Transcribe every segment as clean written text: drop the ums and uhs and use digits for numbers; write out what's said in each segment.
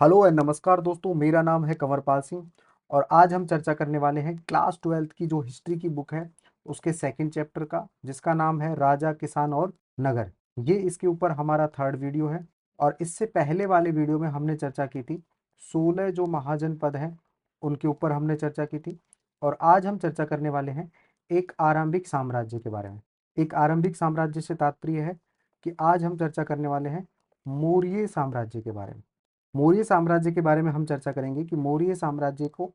Hello and नमस्कार दोस्तों, मेरा नाम है कंवरपाल सिंह। और आज हम चर्चा करने वाले हैं क्लास 12th की जो हिस्ट्री की बुक है उसके सेकंड चैप्टर का, जिसका नाम है राजा, किसान और नगर। ये इसके ऊपर हमारा थर्ड वीडियो है। और इससे पहले वाले वीडियो में हमने चर्चा की थी 16 जो महाजनपद हैं उनके ऊपर हमने चर्चा की थी। और आज हम चर्चा करने वाले हैं एक आरंभिक साम्राज्य के बारे में। एक आरंभिक साम्राज्य से तात्पर्य है कि आज हम चर्चा करने वाले हैं मौर्य साम्राज्य के बारे में। मौर्य साम्राज्य के बारे में हम चर्चा करेंगे कि मौर्य साम्राज्य को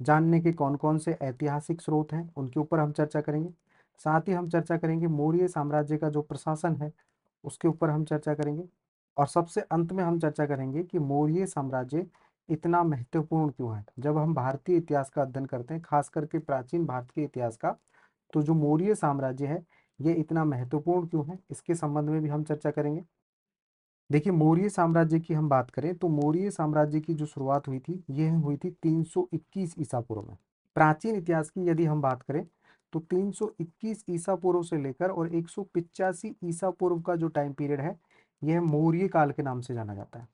जानने के कौन कौन से ऐतिहासिक स्रोत हैं, उनके ऊपर हम चर्चा करेंगे। साथ ही हम चर्चा करेंगे मौर्य साम्राज्य का जो प्रशासन है उसके ऊपर हम चर्चा करेंगे। और सबसे अंत में हम चर्चा करेंगे कि मौर्य साम्राज्य इतना महत्वपूर्ण क्यों है। जब हम भारतीय इतिहास का अध्ययन करते हैं, खास करके प्राचीन भारत के इतिहास का, तो जो मौर्य साम्राज्य है ये इतना महत्वपूर्ण क्यों है, इसके संबंध में भी हम चर्चा करेंगे। देखिए, मौर्य साम्राज्य की हम बात करें तो मौर्य साम्राज्य की जो शुरुआत हुई थी यह हुई थी 321 ईसा पूर्व में। प्राचीन इतिहास की यदि हम बात करें तो 321 ईसा पूर्व से लेकर और 185 ईसा पूर्व का जो टाइम पीरियड है यह मौर्य काल के नाम से जाना जाता है।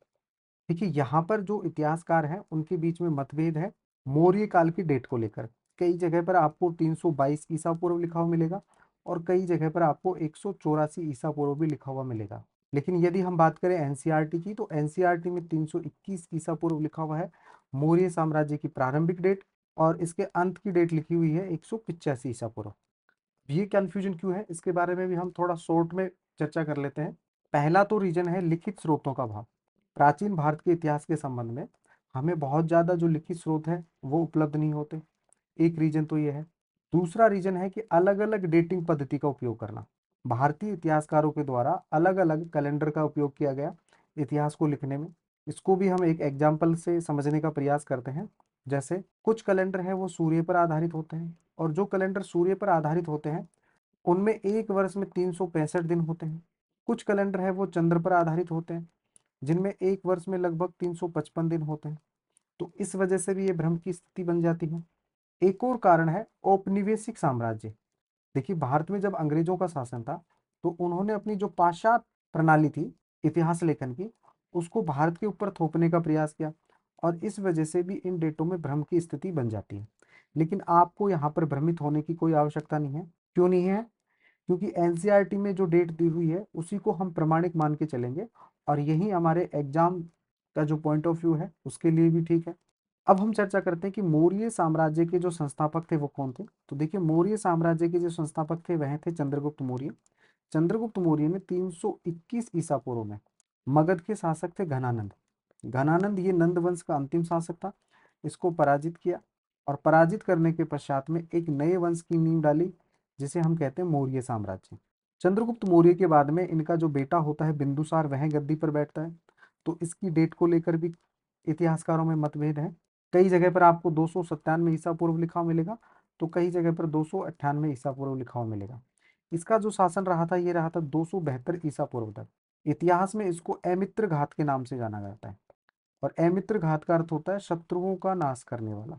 देखिए, यहाँ पर जो इतिहासकार हैं उनके बीच में मतभेद है मौर्य काल की डेट को लेकर। कई जगह पर आपको 322 ईसा पूर्व लिखा हुआ मिलेगा और कई जगह पर आपको 184 ईसा पूर्व भी लिखा हुआ मिलेगा। लेकिन यदि हम बात करें एनसीईआरटी की, तो एनसीईआरटी में 321 ईसा पूर्व लिखा हुआ है मौर्य साम्राज्य की प्रारंभिक डेट, और इसके अंत की डेट लिखी हुई है 185 ईसा पूर्व। ये कंफ्यूजन क्यों है, इसके बारे में भी हम थोड़ा शॉर्ट में चर्चा कर लेते हैं। पहला तो रीजन है लिखित स्रोतों का अभाव। प्राचीन भारत के इतिहास के संबंध में हमें बहुत ज़्यादा जो लिखित स्रोत है वो उपलब्ध नहीं होते। एक रीजन तो ये है। दूसरा रीजन है कि अलग अलग डेटिंग पद्धति का उपयोग करना। भारतीय इतिहासकारों के द्वारा अलग अलग कैलेंडर का उपयोग किया गया इतिहास को लिखने में। इसको भी हम एक एग्जाम्पल से समझने का प्रयास करते हैं। जैसे कुछ कैलेंडर है वो सूर्य पर आधारित होते हैं, और जो कैलेंडर सूर्य पर आधारित होते हैं उनमें एक वर्ष में 365 दिन होते हैं। कुछ कैलेंडर है वो चंद्र पर आधारित होते हैं जिनमें एक वर्ष में लगभग 355 दिन होते हैं। तो इस वजह से भी ये भ्रम की स्थिति बन जाती है। एक और कारण है औपनिवेशिक साम्राज्य। देखिए, भारत में जब अंग्रेजों का शासन था तो उन्होंने अपनी जो पाश्चात्य प्रणाली थी इतिहास लेखन की, उसको भारत के ऊपर थोपने का प्रयास किया, और इस वजह से भी इन डेटों में भ्रम की स्थिति बन जाती है। लेकिन आपको यहाँ पर भ्रमित होने की कोई आवश्यकता नहीं है। क्यों नहीं है? क्योंकि एनसीईआरटी में जो डेट दी हुई है उसी को हम प्रमाणिक मान के चलेंगे, और यही हमारे एग्जाम का जो पॉइंट ऑफ व्यू है उसके लिए भी ठीक है। अब हम चर्चा करते हैं कि मौर्य साम्राज्य के जो संस्थापक थे वो कौन थे। तो देखिए, मौर्य साम्राज्य के जो संस्थापक थे वह थे चंद्रगुप्त मौर्य। चंद्रगुप्त मौर्य ने 321 ईसा पूर्व में मगध के शासक थे घनानंद। घनानंद ये नंद वंश का अंतिम शासक था। इसको पराजित किया, और पराजित करने के पश्चात में एक नए वंश की नींव डाली जिसे हम कहते हैं मौर्य साम्राज्य। चंद्रगुप्त मौर्य के बाद में इनका जो बेटा होता है बिंदुसार, वह गद्दी पर बैठता है। तो इसकी डेट को लेकर भी इतिहासकारों में मतभेद है। कई जगह पर आपको 297 ईसा पूर्व लिखा हुआ मिलेगा, तो कई जगह पर 298 ईसा पूर्व लिखा हुआ मिलेगा। इसका जो शासन रहा था ये रहा था 272 ईसा पूर्व तक। इतिहास में इसको अमित्र घात के नाम से जाना जाता है, और अमित्र घात का अर्थ होता है शत्रुओं का नाश करने वाला।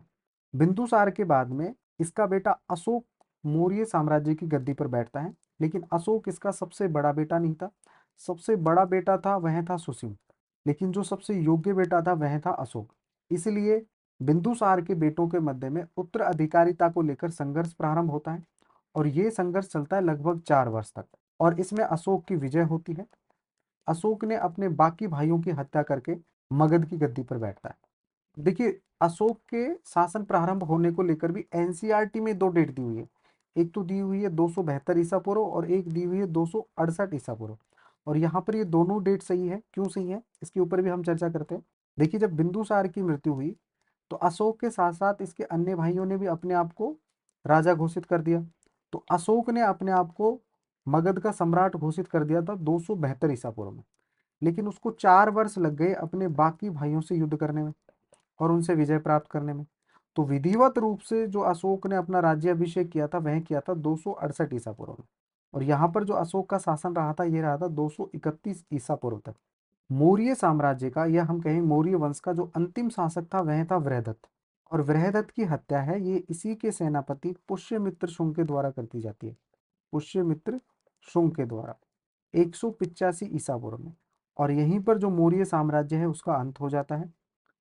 बिंदुसार के बाद में इसका बेटा अशोक मौर्य साम्राज्य की गद्दी पर बैठता है, लेकिन अशोक इसका सबसे बड़ा बेटा नहीं था। सबसे बड़ा बेटा था वह था सुसीम, लेकिन जो सबसे योग्य बेटा था वह था अशोक। इसलिए बिंदुसार के बेटों के मध्य में उत्तराधिकारिता को लेकर संघर्ष प्रारंभ होता है, और ये संघर्ष चलता है लगभग 4 वर्ष तक, और इसमें अशोक की विजय होती है। अशोक ने अपने बाकी भाइयों की हत्या करके मगध की गद्दी पर बैठता है। देखिए, अशोक के शासन प्रारंभ होने को लेकर भी एनसीईआरटी में दो डेट दी हुई है। एक तो दी हुई है 272 ईसा पूर्व, और एक दी हुई है 268 ईसा पूर्व। और यहाँ पर ये दोनों डेट सही है। क्यों सही है, इसके ऊपर भी हम चर्चा करते हैं। देखिए, जब बिंदुसार की मृत्यु हुई तो अशोक के साथ साथ इसके अन्य भाइयों ने भी अपने आप को राजा घोषित कर दिया। तो अशोक ने अपने आप को मगध का सम्राट घोषित कर दिया था 272 ईसा पूर्व में। लेकिन उसको 4 वर्ष लग गए अपने बाकी भाइयों से युद्ध करने में और उनसे विजय प्राप्त करने में। तो विधिवत रूप से जो अशोक ने अपना राज्याभिषेक किया था वह किया था 268 ईसा पूर्व में। और यहाँ पर जो अशोक का शासन रहा था ये रहा था 231 ईसा पूर्व तक। मौर्य साम्राज्य का, या हम कहें मौर्य वंश का, जो अंतिम शासक था वह था वृहदत्त। और वृहदत्त की हत्या है ये इसी के सेनापति पुष्यमित्र शुंग के द्वारा करती जाती है। पुष्यमित्र शुंग के द्वारा 185 ईसा पूर्व में। और यहीं पर जो मौर्य साम्राज्य है उसका अंत हो जाता है।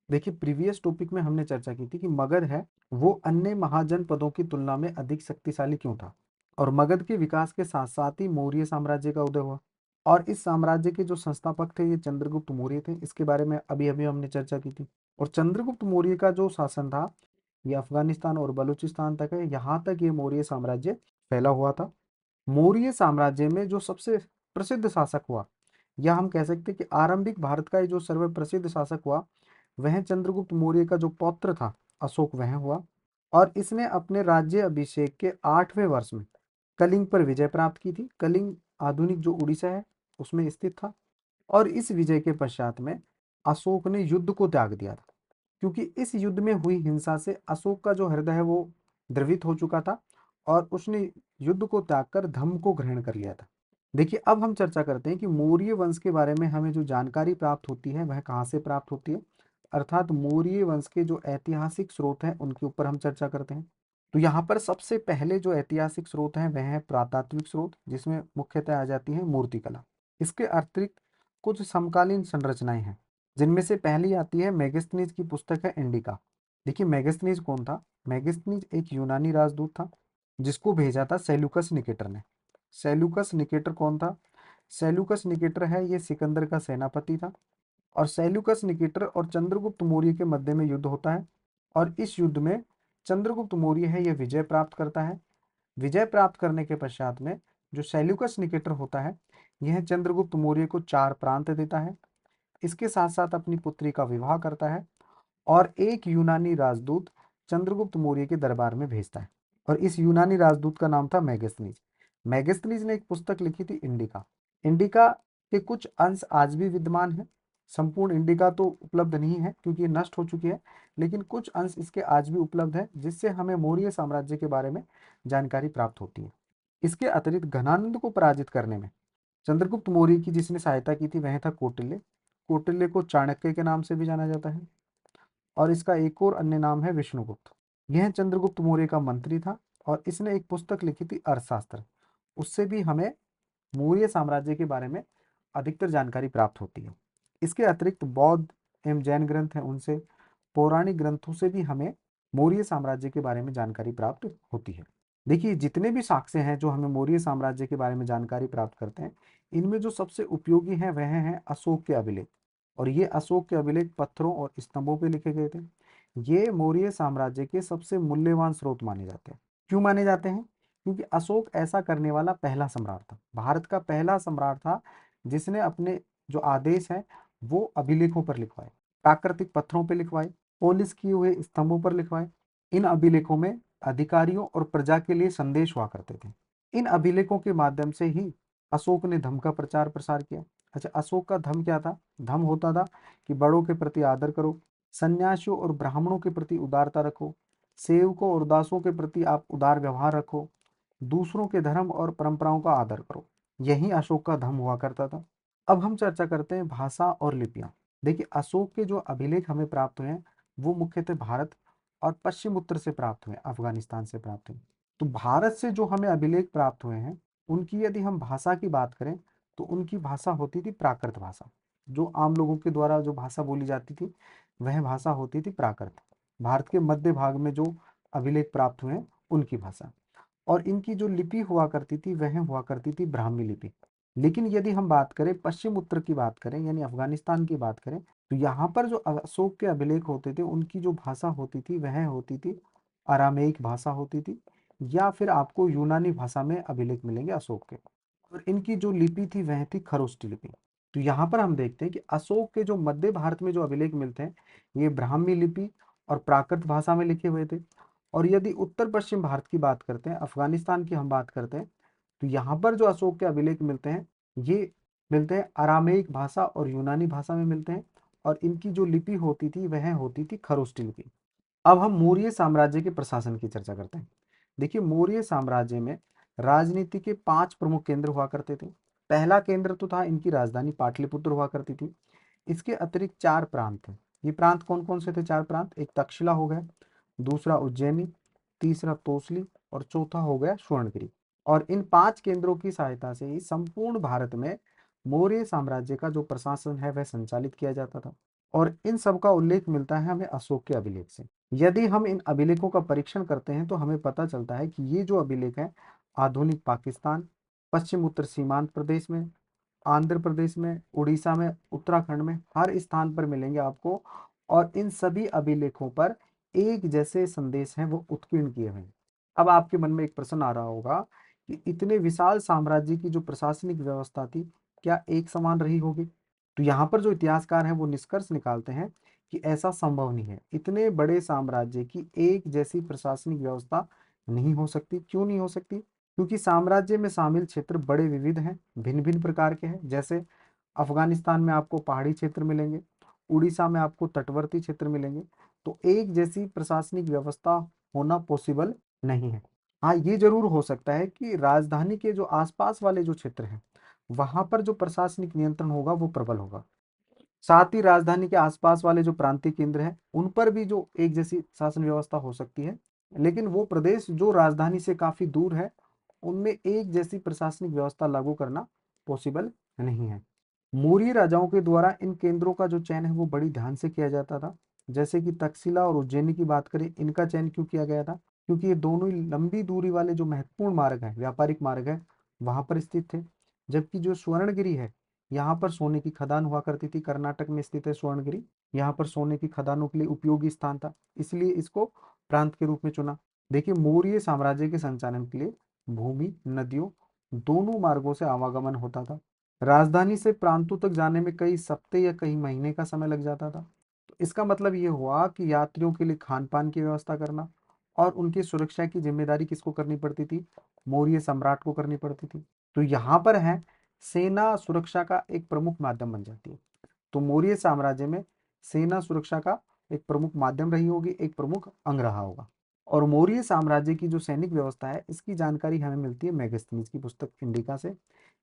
देखिए प्रीवियस टॉपिक में हमने चर्चा की थी कि मगध है वो अन्य महाजनपदों की तुलना में अधिक शक्तिशाली क्यों था, और मगध के विकास के साथ साथ ही मौर्य साम्राज्य का उदय हुआ। और इस साम्राज्य के जो संस्थापक थे ये चंद्रगुप्त मौर्य थे, इसके बारे में अभी अभी हमने चर्चा की थी। और चंद्रगुप्त मौर्य का जो शासन था ये अफगानिस्तान और बलूचिस्तान तक है, यहाँ तक ये मौर्य साम्राज्य फैला हुआ था। मौर्य साम्राज्य में जो सबसे प्रसिद्ध शासक हुआ, या हम कह सकते हैं कि आरंभिक भारत का ये जो सर्वप्रसिद्ध शासक हुआ वह चंद्रगुप्त मौर्य का जो पौत्र था अशोक वह हुआ। और इसने अपने राज्य अभिषेक के 8वें वर्ष में कलिंग पर विजय प्राप्त की थी। कलिंग आधुनिक जो उड़ीसा है उसमें स्थित था। और इस विजय के पश्चात में अशोक ने युद्ध को त्याग दिया था, क्योंकि इस युद्ध में हुई हिंसा से अशोक का जो हृदय है वो द्रवित हो चुका था और उसने युद्ध को त्याग कर धम्म को ग्रहण कर लिया था। देखिए अब हम चर्चा करते हैं कि मौर्य वंश के बारे में हमें जो जानकारी प्राप्त होती है वह कहाँ से प्राप्त होती है, अर्थात मौर्य वंश के जो ऐतिहासिक स्रोत हैं उनके ऊपर हम चर्चा करते हैं। तो यहाँ पर सबसे पहले जो ऐतिहासिक स्रोत हैं वह है पुरातात्विक स्रोत, जिसमें मुख्यतः आ जाती है मूर्तिकला। इसके अतिरिक्त कुछ समकालीन संरचनाएं हैं, जिनमें से पहली आती है मेगास्थनीज की पुस्तक है इंडिका। देखिए मेगास्थनीज कौन था? मेगास्थनीज एक यूनानी राजदूत था जिसको भेजा था सेल्यूकस निकेटर ने। सेल्यूकस निकेटर कौन था? सेल्यूकस निकेटर है ये सिकंदर का सेनापति था। और सेल्यूकस निकेटर और चंद्रगुप्त मौर्य के मध्य में युद्ध होता है, और इस युद्ध में चंद्रगुप्त मौर्य है यह विजय प्राप्त करता है। विजय प्राप्त करने के पश्चात में जो सेल्यूकस निकेटर होता है यह चंद्रगुप्त मौर्य को 4 प्रांत देता है। इसके साथ साथ अपनी पुत्री का विवाह करता है और एक यूनानी राजदूत चंद्रगुप्त मौर्य के दरबार में भेजता है। और इस यूनानी राजदूत का नाम था मेगास्थनीज। मेगास्थनीज ने एक पुस्तक लिखी थी इंडिका। इंडिका के कुछ अंश आज भी विद्यमान है। संपूर्ण इंडिका तो उपलब्ध नहीं है क्योंकि ये नष्ट हो चुकी है, लेकिन कुछ अंश इसके आज भी उपलब्ध है जिससे हमें मौर्य साम्राज्य के बारे में जानकारी प्राप्त होती है। इसके अतिरिक्त घनानंद को पराजित करने में चंद्रगुप्त मौर्य की जिसने सहायता की थी वह था कौटिल्य। कौटिल्य को चाणक्य के नाम से भी जाना जाता है। और इसका एक और अन्य नाम है विष्णुगुप्त। यह चंद्रगुप्त मौर्य का मंत्री था और इसने एक पुस्तक लिखी थी अर्थशास्त्र। उससे भी हमें मौर्य साम्राज्य के बारे में अधिकतर जानकारी प्राप्त होती है। इसके अतिरिक्त बौद्ध एवं जैन ग्रंथ हैं उनसे, पौराणिक ग्रंथों से भी हमें मौर्य साम्राज्य के बारे में जानकारी प्राप्त होती है। देखिए जितने भी साक्ष्य हैं जो हमें मौर्य साम्राज्य के बारे में जानकारी प्राप्त करते हैं, इनमें जो सबसे उपयोगी हैं वह हैं अशोक के अभिलेख। और ये अशोक के अभिलेख पत्थरों और स्तंभों पर लिखे गए थे। ये मौर्य साम्राज्य के सबसे मूल्यवान स्रोत माने जाते हैं। क्यों माने जाते हैं? क्योंकि अशोक ऐसा करने वाला पहला सम्राट था, भारत का पहला सम्राट था जिसने अपने जो आदेश हैं वो अभिलेखों पर लिखवाए, प्राकृतिक पत्थरों पर लिखवाए, पोलिश किए हुए स्तंभों पर लिखवाए। इन अभिलेखों में अधिकारियों और प्रजा के लिए संदेश हुआ करते थे। इन अभिलेखों के माध्यम से ही अशोक ने धर्म का प्रचार प्रसार किया। अच्छा, अशोक का धर्म क्या था? धर्म होता था कि बड़ों के प्रति आदर करो, सन्यासियों और ब्राह्मणों के प्रति उदारता रखो, सेवकों और दासों के प्रति आप उदार व्यवहार रखो, दूसरों के धर्म और परंपराओं का आदर करो। यही अशोक का धर्म हुआ करता था। अब हम चर्चा करते हैं भाषा और लिपियां। देखिए अशोक के जो अभिलेख हमें प्राप्त हुए हैं वो मुख्यतः भारत और पश्चिम उत्तर से प्राप्त हुए, अफगानिस्तान से प्राप्त हुए। तो भारत से जो हमें अभिलेख प्राप्त हुए हैं उनकी यदि हम भाषा की बात करें तो उनकी भाषा होती थी प्राकृत भाषा। जो आम लोगों के द्वारा जो भाषा बोली जाती थी वह भाषा होती थी प्राकृत। भारत के मध्य भाग में जो अभिलेख प्राप्त हुए हैं उनकी भाषा। और इनकी जो लिपि हुआ करती थी वह हुआ करती थी ब्राह्मी लिपि। लेकिन यदि हम बात करें पश्चिम उत्तर की बात करें यानी अफगानिस्तान की बात करें तो यहाँ पर जो अशोक के अभिलेख होते थे उनकी जो भाषा होती थी वह होती थी अरामेइक भाषा होती थी, या फिर आपको यूनानी भाषा में अभिलेख मिलेंगे अशोक के। और इनकी जो लिपि थी वह थी खरोष्टी लिपि। तो यहाँ पर हम देखते हैं कि अशोक के जो मध्य भारत में जो अभिलेख मिलते हैं ये ब्राह्मी लिपि और प्राकृत भाषा में लिखे हुए थे। और यदि उत्तर पश्चिम भारत की बात करते हैं, अफगानिस्तान की हम बात करते हैं, तो यहाँ पर जो अशोक के अभिलेख मिलते हैं ये मिलते हैं अरामेइक भाषा और यूनानी भाषा में मिलते हैं। और इनकी जो लिपि होती थी वह होती थी खरोष्टी लिपि। अब हम मौर्य साम्राज्य के प्रशासन की चर्चा करते हैं। देखिए मौर्य साम्राज्य में राजनीति के 5 प्रमुख केंद्र हुआ करते थे। पहला केंद्र तो था इनकी राजधानी पाटलिपुत्र हुआ करती थी। इसके अतिरिक्त 4 प्रांत थे। ये प्रांत कौन कौन से थे? 4 प्रांत, एक तक्षशिला हो गया, दूसरा उज्जैनी, तीसरा तोसली और चौथा हो गया स्वर्णगिरी। और इन 5 केंद्रों की सहायता से ही संपूर्ण भारत में मौर्य साम्राज्य का जो प्रशासन है वह संचालित किया जाता था। और इन सब का उल्लेख मिलता है हमें अशोक के अभिलेख से। यदि हम इन अभिलेखों का परीक्षण करते हैं तो हमें पता चलता है कि ये जो अभिलेख है आधुनिक पाकिस्तान, पश्चिम उत्तर सीमांत प्रदेश में, आंध्र प्रदेश में, उड़ीसा में, उत्तराखंड में हर स्थान पर मिलेंगे आपको। और इन सभी अभिलेखों पर एक जैसे संदेश हैं वो उत्कीर्ण किए हुए हैं। अब आपके मन में एक प्रश्न आ रहा होगा कि इतने विशाल साम्राज्य की जो प्रशासनिक व्यवस्था थी क्या एक समान रही होगी? तो यहाँ पर जो इतिहासकार हैं वो निष्कर्ष निकालते हैं कि ऐसा संभव नहीं है। इतने बड़े साम्राज्य की एक जैसी प्रशासनिक व्यवस्था नहीं हो सकती। क्यों नहीं हो सकती? क्योंकि साम्राज्य में शामिल क्षेत्र बड़े विविध हैं, भिन्न भिन्न प्रकार के हैं। जैसे अफगानिस्तान में आपको पहाड़ी क्षेत्र मिलेंगे, उड़ीसा में आपको तटवर्ती क्षेत्र मिलेंगे। तो एक जैसी प्रशासनिक व्यवस्था होना पॉसिबल नहीं है। हाँ, ये जरूर हो सकता है कि राजधानी के जो आसपास वाले जो क्षेत्र हैं वहां पर जो प्रशासनिक नियंत्रण होगा वो प्रबल होगा। साथ ही राजधानी के आसपास वाले जो प्रांतीय केंद्र हैं उन पर भी जो एक जैसी शासन व्यवस्था हो सकती है। लेकिन वो प्रदेश जो राजधानी से काफी दूर है उनमें एक जैसी प्रशासनिक व्यवस्था लागू करना पॉसिबल नहीं है। मौर्य राजाओं के द्वारा इन केंद्रों का जो चयन है वो बड़ी ध्यान से किया जाता था। जैसे कि तक्षशिला और उज्जैनी की बात करें, इनका चयन क्यों किया गया था? क्योंकि ये दोनों ही लंबी दूरी वाले जो महत्वपूर्ण मार्ग है, व्यापारिक मार्ग है, वहां पर स्थित थे। जबकि जो स्वर्णगिरी है, यहाँ पर सोने की खदान हुआ करती थी। कर्नाटक में स्थित है स्वर्णगिरी। यहाँ पर सोने की खदानों के लिए उपयोगी स्थान था, इसलिए इसको प्रांत के रूप में चुना। देखिए, मौर्य साम्राज्य के संचालन के लिए भूमि, नदियों दोनों मार्गों से आवागमन होता था। राजधानी से प्रांतों तक जाने में कई सप्ताह या कई महीने का समय लग जाता था। तो इसका मतलब ये हुआ कि यात्रियों के लिए खान पान की व्यवस्था करना और उनकी सुरक्षा की जिम्मेदारी किसको करनी पड़ती थी? मौर्य सम्राट को करनी पड़ती थी। तो यहाँ पर है सेना सुरक्षा का एक प्रमुख माध्यम बन जाती है। तो मौर्य साम्राज्य में सेना सुरक्षा का एक प्रमुख माध्यम रही होगी, एक प्रमुख अंग रहा होगा। और मौर्य साम्राज्य की जो सैनिक व्यवस्था है इसकी जानकारी हमें मिलती है मेगस्थनीज की पुस्तक इंडिका से।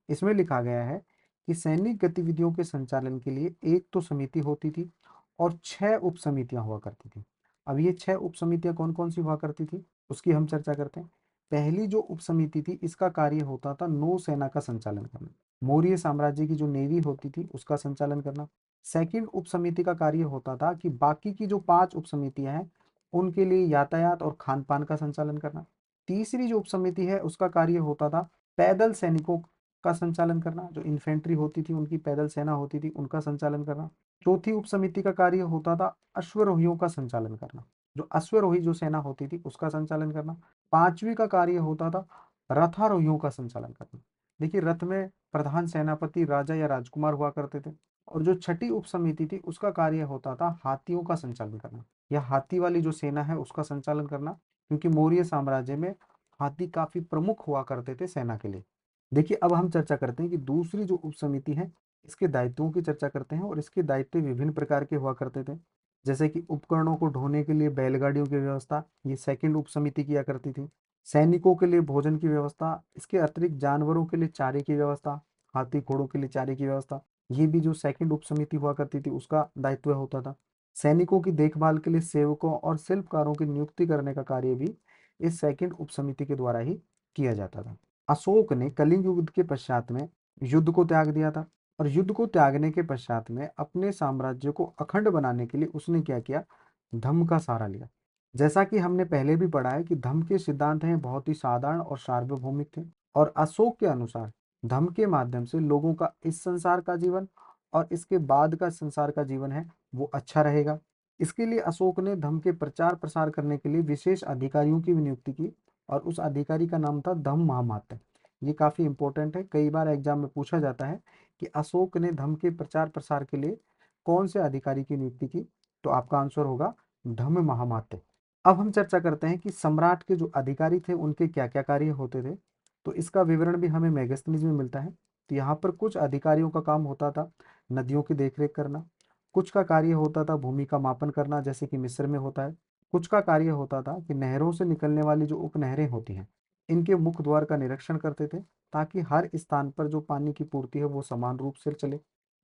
इसमें लिखा गया है कि सैनिक गतिविधियों के संचालन के लिए एक तो समिति होती थी और 6 उप समितियां हुआ करती थी। अब ये 6 उप समितियां कौन कौन सी हुआ करती थी उसकी हम चर्चा करते हैं। पहली जो उप समिति थी इसका कार्य होता था नौसेना का संचालन करना। मौर्य साम्राज्य की जो नेवी होती थी उसका संचालन करना। सेकंड उप समिति का कार्य होता था कि बाकी की जो 5 उप समितियां हैं उनके लिए यातायात और खान पान का संचालन करना। तीसरी जो उप समिति है उसका कार्य होता था पैदल सैनिकों का संचालन करना। जो इन्फेंट्री होती थी, उनकी पैदल सेना होती थी, उनका संचालन करना। चौथी उप समिति का कार्य होता था अश्वरोहियों का संचालन करना। जो अश्वरोही जो सेना होती थी उसका संचालन करना। पांचवी का कार्य होता था रथारोहियों का संचालन करना। देखिए, रथ में प्रधान सेनापति राजा या राजकुमार हुआ करते थे। और जो छठी उप समिति थी उसका कार्य होता था हाथियों का संचालन करना, या हाथी वाली जो सेना है उसका संचालन करना। क्योंकि मौर्य साम्राज्य में हाथी काफी प्रमुख हुआ करते थे सेना के लिए। देखिए, अब हम चर्चा करते हैं कि दूसरी जो उप समिति है इसके दायित्वों की चर्चा करते हैं। और इसके दायित्व विभिन्न प्रकार के हुआ करते थे। जैसे कि उपकरणों को ढोने के लिए बैलगाड़ियों की व्यवस्था, ये सेकंड उप समिति किया करती थी। सैनिकों के लिए भोजन की व्यवस्था, इसके अतिरिक्त जानवरों के लिए चारे की व्यवस्था, हाथी घोड़ों के लिए चारे की व्यवस्था, ये भी जो सेकंड उप समिति हुआ करती थी उसका दायित्व होता था। सैनिकों की देखभाल के लिए सेवकों और शिल्पकारों की नियुक्ति करने का कार्य भी इस सेकंड उप समिति के द्वारा ही किया जाता था। अशोक ने कलिंग युद्ध के पश्चात में युद्ध को त्याग दिया था। और युद्ध को त्यागने के पश्चात में अपने साम्राज्य को अखंड बनाने के लिए उसने क्या किया? धम्म का सहारा लिया। जैसा कि हमने पहले भी पढ़ा है कि धम्म के सिद्धांत हैं बहुत ही साधारण और सार्वभौमिक थे। और अशोक के अनुसार धम्म के माध्यम से लोगों का इस संसार का जीवन और इसके बाद का संसार का जीवन है वो अच्छा रहेगा। इसके लिए अशोक ने धम्म के प्रचार प्रसार करने के लिए विशेष अधिकारियों की भी नियुक्ति की। और उस अधिकारी का नाम था धम्म महामात्य। ये काफी इंपॉर्टेंट है, कई बार एग्जाम में पूछा जाता है कि अशोक ने धम्म के प्रचार प्रसार के लिए कौन से अधिकारी की नियुक्ति की? तो आपका आंसर होगा धम्म महामात्य। अब हम चर्चा करते हैं कि सम्राट के जो अधिकारी थे उनके क्या क्या कार्य होते थे। तो इसका विवरण भी हमें मेगस्थनीज में मिलता है। तो यहाँ पर कुछ अधिकारियों का काम होता था नदियों की देखरेख करना। कुछ का कार्य होता था भूमि का मापन करना, जैसे कि मिस्र में होता है। कुछ का कार्य होता था कि नहरों से निकलने वाली जो उपनहरें होती हैं इनके मुख्य द्वार का निरीक्षण करते थे, ताकि हर स्थान पर जो पानी की पूर्ति है वो समान रूप से चले।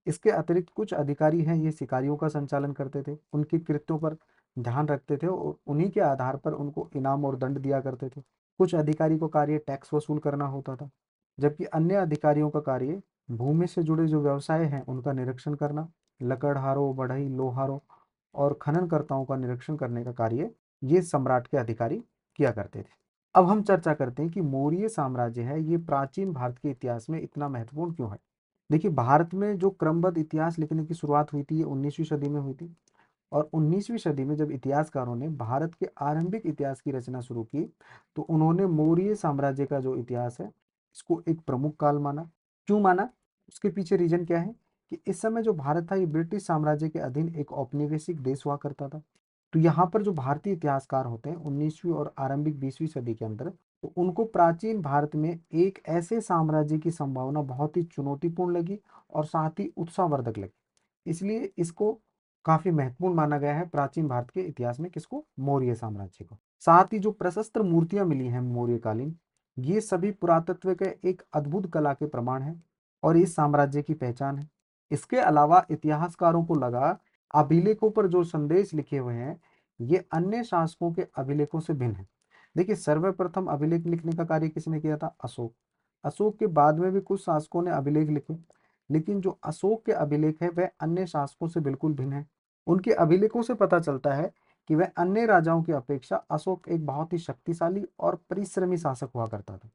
इसके अतिरिक्त कुछ अधिकारी हैं ये शिकारियों का संचालन करते थे, उनके कृत्यों पर ध्यान रखते थे और उन्हीं के आधार पर उनको इनाम और दंड दिया करते थे। कुछ अधिकारी को कार्य टैक्स वसूल करना होता था। जबकि अन्य अधिकारियों का कार्य भूमि से जुड़े जो व्यवसाय हैं उनका निरीक्षण करना, लकड़हारों, बढ़ई, लोहारों और खननकर्ताओं का निरीक्षण करने का कार्य ये सम्राट के अधिकारी किया करते थे। अब हम चर्चा करते हैं कि मौर्य साम्राज्य है ये प्राचीन भारत के इतिहास में इतना महत्वपूर्ण क्यों है। देखिए, भारत में जो क्रमबद्ध इतिहास लिखने की शुरुआत हुई थी ये 19वीं सदी में हुई थी। और 19वीं सदी में जब इतिहासकारों ने भारत के आरंभिक इतिहास की रचना शुरू की, तो उन्होंने मौर्य साम्राज्य का जो इतिहास है इसको एक प्रमुख काल माना। क्यों माना? उसके पीछे रीजन क्या है कि इस समय जो भारत था ये ब्रिटिश साम्राज्य के अधीन एक औपनिवेशिक देश हुआ करता था। तो यहाँ पर जो भारतीय इतिहासकार होते हैं 19वीं और आरंभिक 20वीं सदी के अंदर, तो उनको प्राचीन भारत में एक ऐसे साम्राज्य की संभावना बहुत ही चुनौतीपूर्ण लगी और साथ ही उत्साहवर्धक लगी। इसलिए इसको काफी महत्वपूर्ण माना गया है प्राचीन भारत के इतिहास में, किसको? मौर्य साम्राज्य को। साथ ही जो प्रशस्त्र मूर्तियां मिली हैं मौर्यकालीन, ये सभी पुरातत्व के एक अद्भुत कला के प्रमाण हैं और इस साम्राज्य की पहचान है। इसके अलावा इतिहासकारों को लगा अभिलेखों पर जो संदेश लिखे हुए हैं ये अन्य शासकों के अभिलेखों से भिन्न है। देखिए, सर्वप्रथम अभिलेख लिखने का कार्य किसने किया था? अशोक। अशोक के बाद में भी कुछ शासकों ने अभिलेख लिखे, लेकिन जो अशोक के अभिलेख है वह अन्य शासकों से बिल्कुल भिन्न है। उनके अभिलेखों से पता चलता है कि वह अन्य राजाओं की अपेक्षा अशोक एक बहुत ही शक्तिशाली और परिश्रमी शासक हुआ करता था।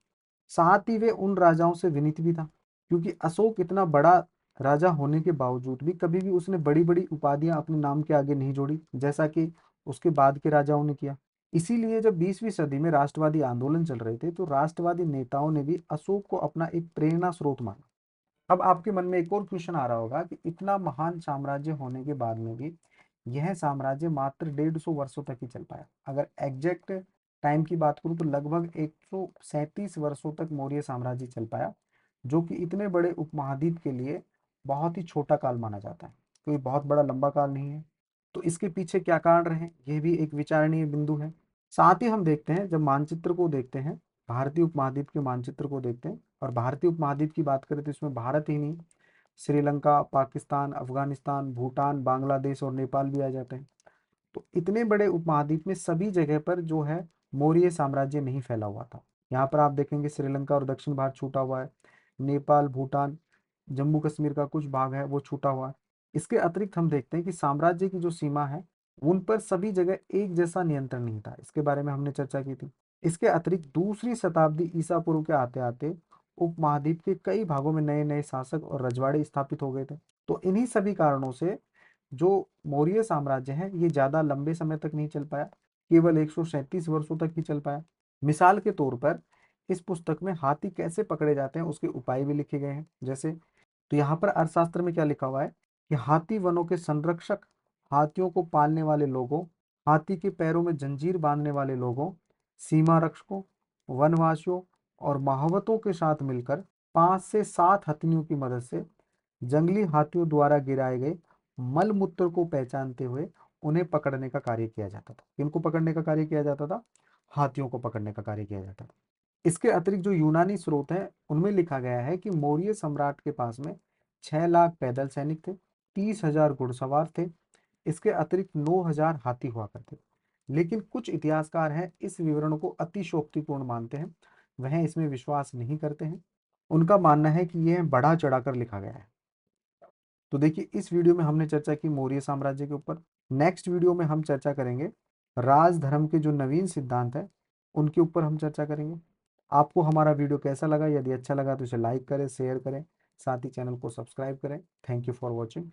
साथ ही वे उन राजाओं से विनीत भी था, क्योंकि अशोक इतना बड़ा राजा होने के बावजूद भी कभी भी उसने बड़ी बड़ी उपाधियां अपने नाम के आगे नहीं जोड़ी, जैसा कि उसके बाद के राजाओं ने किया। इसीलिए जब 20वीं सदी में राष्ट्रवादी आंदोलन चल रहे थे तो राष्ट्रवादी नेताओं ने भी अशोक को अपना एक प्रेरणा स्रोत माना। अब आपके मन में एक और क्वेश्चन आ रहा होगा कि इतना महान साम्राज्य होने के बाद में भी यह साम्राज्य मात्र 150 वर्षों तक ही चल पाया। अगर एग्जैक्ट टाइम की बात करूं तो लगभग 137 वर्षों तक मौर्य साम्राज्य चल पाया, जो कि इतने बड़े उपमहाद्वीप के लिए बहुत ही छोटा काल माना जाता है, कोई बहुत बड़ा लंबा काल नहीं है। तो इसके पीछे क्या कारण रहे, यह भी एक विचारणीय बिंदु है। साथ ही हम देखते हैं, जब मानचित्र को देखते हैं, भारतीय उपमहाद्वीप के मानचित्र को देखते हैं, और भारतीय उपमहाद्वीप की बात करें तो इसमें भारत ही नहीं, श्रीलंका, पाकिस्तान, अफगानिस्तान, भूटान, बांग्लादेश और नेपाल भी आ जाते हैं। तो इतने बड़े उपमहाद्वीप में सभी जगह पर जो है मौर्य साम्राज्य नहीं फैला हुआ था। यहाँ पर आप देखेंगे श्रीलंका और दक्षिण भारत छूटा हुआ है, नेपाल, भूटान, जम्मू कश्मीर का कुछ भाग है वो छूटा हुआ है। इसके अतिरिक्त हम देखते हैं कि साम्राज्य की जो सीमा है उन पर सभी जगह एक जैसा नियंत्रण नहीं था, इसके बारे में हमने चर्चा की थी। इसके अतिरिक्त दूसरी शताब्दी ईसा पूर्व के आते आते उपमहाद्वीप के कई भागों में नए नए शासक और रजवाड़े स्थापित हो गए थे। तो इन्हीं सभी कारणों से जो मौर्य साम्राज्य है ये ज्यादा लंबे समय तक नहीं चल पाया, केवल 137 वर्षों तक ही चल पाया। मिसाल के तौर पर इस पुस्तक में हाथी कैसे पकड़े जाते हैं उसके उपाय भी लिखे गए हैं। जैसे, तो यहाँ पर अर्थशास्त्र में क्या लिखा हुआ है कि हाथी वनों के संरक्षक, हाथियों को पालने वाले लोगों, हाथी के पैरों में जंजीर बांधने वाले लोगों, सीमा रक्षकों, वनवासियों और महावतों के साथ मिलकर 5 से 7 हथिनियों की मदद से जंगली हाथियों द्वारा गिराए गए मल मूत्र को पहचानते हुए उन्हें पकड़ने का कार्य किया जाता था। किनको पकड़ने का कार्य किया जाता था? हाथियों को पकड़ने का कार्य किया जाता था। इसके अतिरिक्त जो यूनानी स्रोत है उनमें लिखा गया है कि मौर्य सम्राट के पास में 6 लाख पैदल सैनिक थे, 30,000 घुड़सवार थे, इसके अतिरिक्त 9,000 हाथी हुआ करते थे। लेकिन कुछ इतिहासकार हैं इस विवरण को अतिशोक्तिपूर्ण मानते हैं, वह इसमें विश्वास नहीं करते हैं। उनका मानना है कि यह बढ़ा चढ़ाकर लिखा गया है। तो देखिए, इस वीडियो में हमने चर्चा की मौर्य साम्राज्य के ऊपर। नेक्स्ट वीडियो में हम चर्चा करेंगे राजधर्म के जो नवीन सिद्धांत है उनके ऊपर हम चर्चा करेंगे। आपको हमारा वीडियो कैसा लगा? यदि अच्छा लगा तो इसे लाइक करें, शेयर करें, साथ ही चैनल को सब्सक्राइब करें। Thank you for watching.